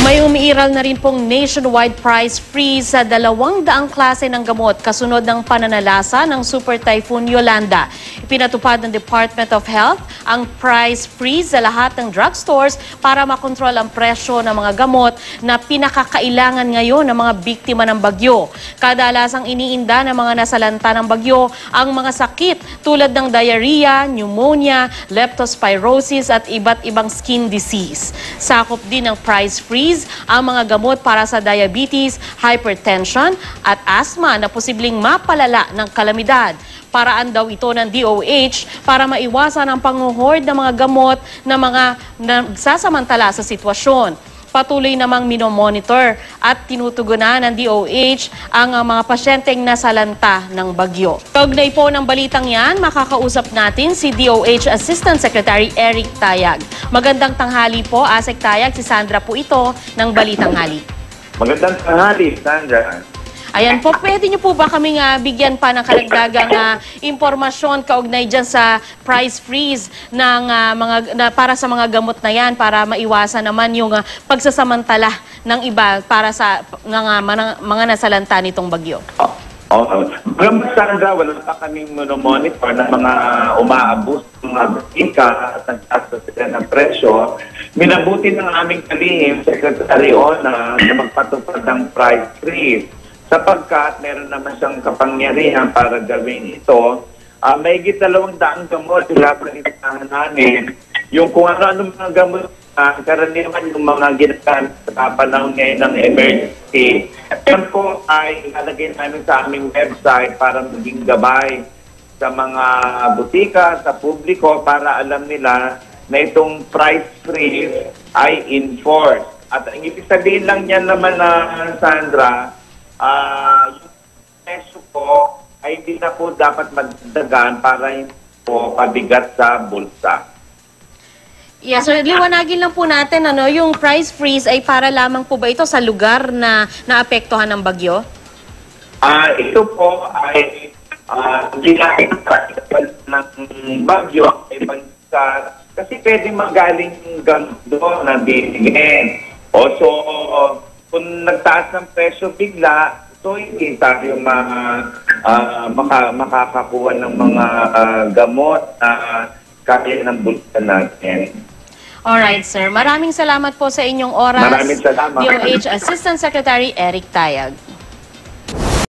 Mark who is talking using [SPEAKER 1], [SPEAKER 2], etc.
[SPEAKER 1] May umiiral na rin pong nationwide price freeze sa 200 klase ng gamot kasunod ng pananalasa ng Super Typhoon Yolanda. Ipinatupad ng Department of Health ang price freeze sa lahat ng drugstores para makontrol ang presyo ng mga gamot na pinakakailangan ngayon ng mga biktima ng bagyo. Kadalasang iniinda ng mga nasalanta ng bagyo ang mga sakit tulad ng diarrhea, pneumonia, leptospirosis at iba't ibang skin disease. Sakop din ng price freeze ang mga gamot para sa diabetes, hypertension at asthma na posibleng mapalala ng kalamidad. Paraan daw ito ng DOH para maiwasan ang panghuhord ng mga gamot na mga nagsasamantala sa sitwasyon. Patuloy namang minomonitor at tinutugunan ng DOH ang mga pasyenteng nasalanta ng bagyo. Kaugnay po ng balitang yan, makakausap natin si DOH Assistant Secretary Eric Tayag. Magandang tanghali po, Asek Tayag. Si Sandra po ito ng Balitang Hali.
[SPEAKER 2] Magandang tanghali, Sandra.
[SPEAKER 1] Ayan po, pwede niyo po ba kaming bigyan pa ng karagdagang impormasyon kaugnay dyan sa price freeze ng, para sa mga gamot na yan para maiwasan naman yung pagsasamantala ng iba para sa mga nasalanta nitong bagyo?
[SPEAKER 2] Maraming Sandra, wala pa kaming monitor ng mga umaabos ng mga butika at nagtaas ng presyo. Minabuti ng aming kalihim, Secretary Ona, na magpatupad ng price freeze. Sapagkat meron naman siyang kapangyarihan para gawin ito, may higit 200 gamot sila panitahan namin. Yung kung ano-ano mga gamot, karaniwan yung mga ginagamit sa panahon ngayon ng emergency. Yan po ay ilalagay namin sa aming website para maging gabay sa mga butika, sa publiko, para alam nila na itong price freeze ay enforced. At ang ibig sabihin lang yan naman na, Sandra, yung presyo po ay hindi na po dapat magdagan para hindi po pabigat sa bulsa.
[SPEAKER 1] Yes, sir. Liwanagin lang po natin, yung price freeze ay para lamang po ba ito sa lugar na naapektuhan ng bagyo?
[SPEAKER 2] Ito po ay ginagawa ng bagyo ay bansa kasi pwede magaling doon na bibigyan. So, kung nagtaas ng presyo bigla, so hindi tayo makakakuha ng mga gamot na kaya ng bulsa natin.
[SPEAKER 1] Alright, sir. Maraming salamat po sa inyong oras.
[SPEAKER 2] Maraming salamat.
[SPEAKER 1] DOH Assistant Secretary Eric Tayag.